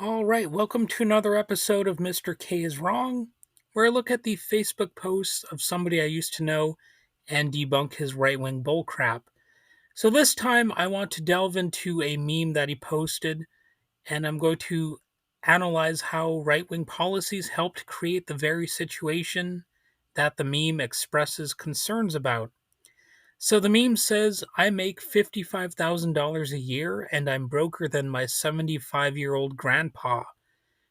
All right, welcome to another episode of Mr. K is Wrong, where I look at the Facebook posts of somebody I used to know and debunk his right wing bullcrap. So this time I want to delve into a meme that he posted, and I'm going to analyze how right wing policies helped create the very situation that the meme expresses concerns about. So the meme says, I make $55,000 a year and I'm broker than my 75-year-old grandpa.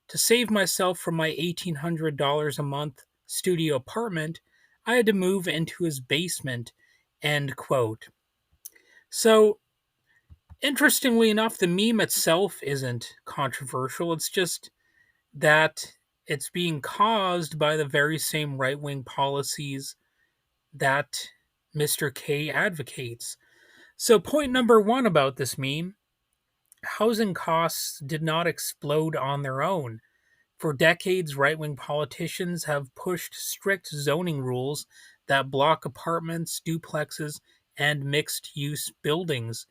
To save myself from my $1,800 a month studio apartment, I had to move into his basement. End quote. So, interestingly enough, the meme itself isn't controversial. It's just that it's being caused by the very same right wing policies that Mr. K advocates. So, point number one about this meme, housing costs did not explode on their own. For decades, right wing politicians have pushed strict zoning rules that block apartments, duplexes, and mixed use buildings.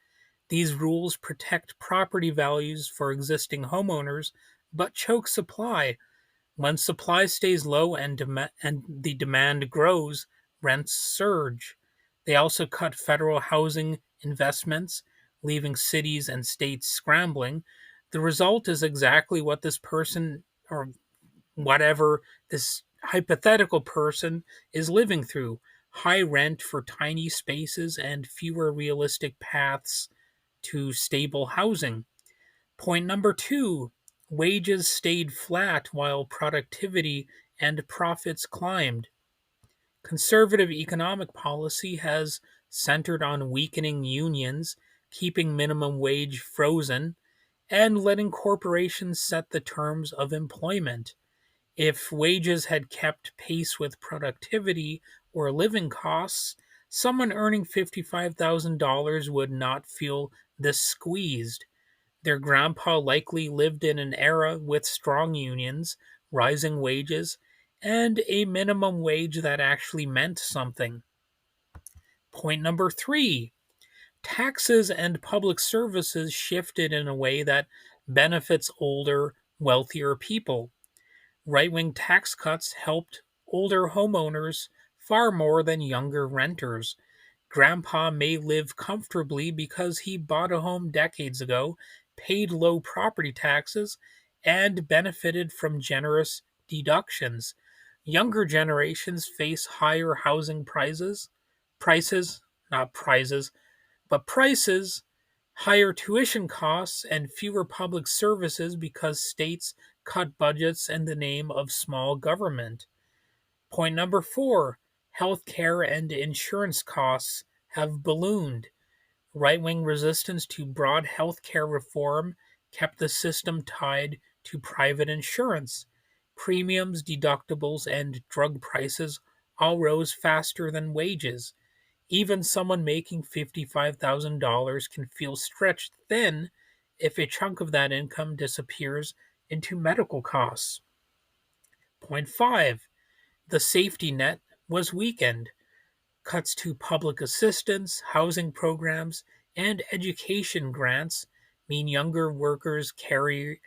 These rules protect property values for existing homeowners but choke supply. When supply stays low and the demand grows, rents surge. They also cut federal housing investments, leaving cities and states scrambling. The result is exactly what this person or whatever this hypothetical person is living through: high rent for tiny spaces and fewer realistic paths to stable housing. Point number two, wages stayed flat while productivity and profits climbed. Conservative economic policy has centered on weakening unions, keeping minimum wage frozen, and letting corporations set the terms of employment. If wages had kept pace with productivity or living costs, someone earning $55,000 would not feel this squeezed. Their grandpa likely lived in an era with strong unions, rising wages, and a minimum wage that actually meant something. Point number three, taxes and public services shifted in a way that benefits older, wealthier people. Right wing tax cuts helped older homeowners far more than younger renters. Grandpa may live comfortably because he bought a home decades ago, paid low property taxes, and benefited from generous deductions. Younger generations face higher housing prices, not prizes, but prices, higher tuition costs, and fewer public services because states cut budgets in the name of small government. Point number four, healthcare and insurance costs have ballooned. Right wing resistance to broad healthcare reform kept the system tied to private insurance. Premiums, deductibles, and drug prices all rose faster than wages. Even someone making $55,000 can feel stretched thin if a chunk of that income disappears into medical costs. Point five, the safety net was weakened. Cuts to public assistance, housing programs, and education grants mean younger workers carry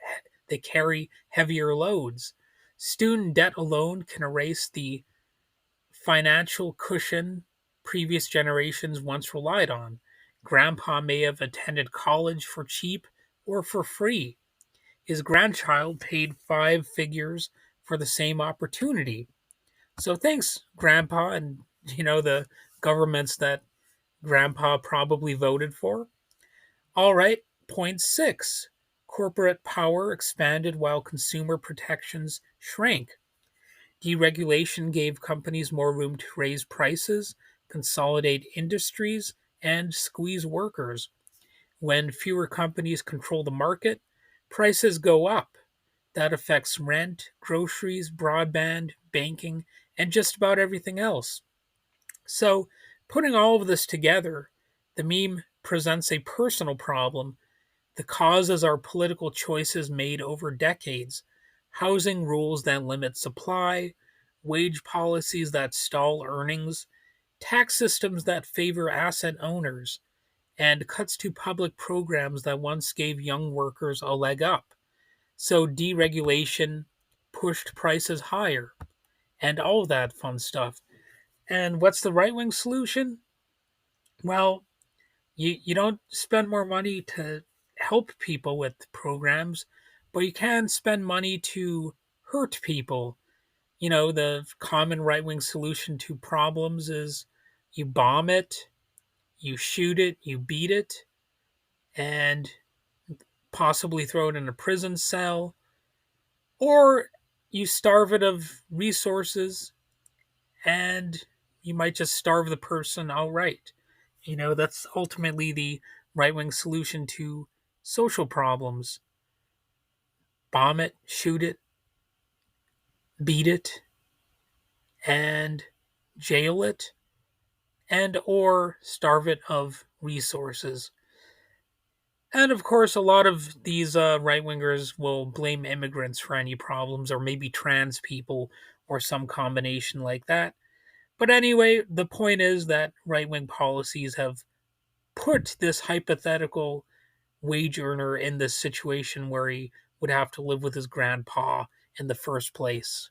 heavier loads. Student debt alone can erase the financial cushion previous generations once relied on. Grandpa may have attended college for cheap or for free. His grandchild paid five figures for the same opportunity. So thanks, Grandpa, and the governments that Grandpa probably voted for. All right, point six. Corporate power expanded while consumer protections shrank. Deregulation gave companies more room to raise prices, consolidate industries, and squeeze workers. When fewer companies control the market, prices go up. That affects rent, groceries, broadband, banking, and just about everything else. So, putting all of this together, the meme presents a personal problem. The causes are political choices made over decades: housing rules that limit supply, wage policies that stall earnings, tax systems that favor asset owners, and cuts to public programs that once gave young workers a leg up. So deregulation pushed prices higher and all that fun stuff. And what's the right wing solution? Well, you don't spend more money to help people with programs, but you can spend money to hurt people. The common right wing solution to problems is you bomb it, you shoot it, you beat it, and possibly throw it in a prison cell, or you starve it of resources and you might just starve the person outright. That's ultimately the right wing solution to social problems: bomb it, shoot it, beat it, and jail it, and or starve it of resources. And of course, a lot of these right wingers will blame immigrants for any problems, or maybe trans people, or some combination like that. But anyway, the point is that right wing policies have put this hypothetical wage earner in this situation where he would have to live with his grandpa in the first place.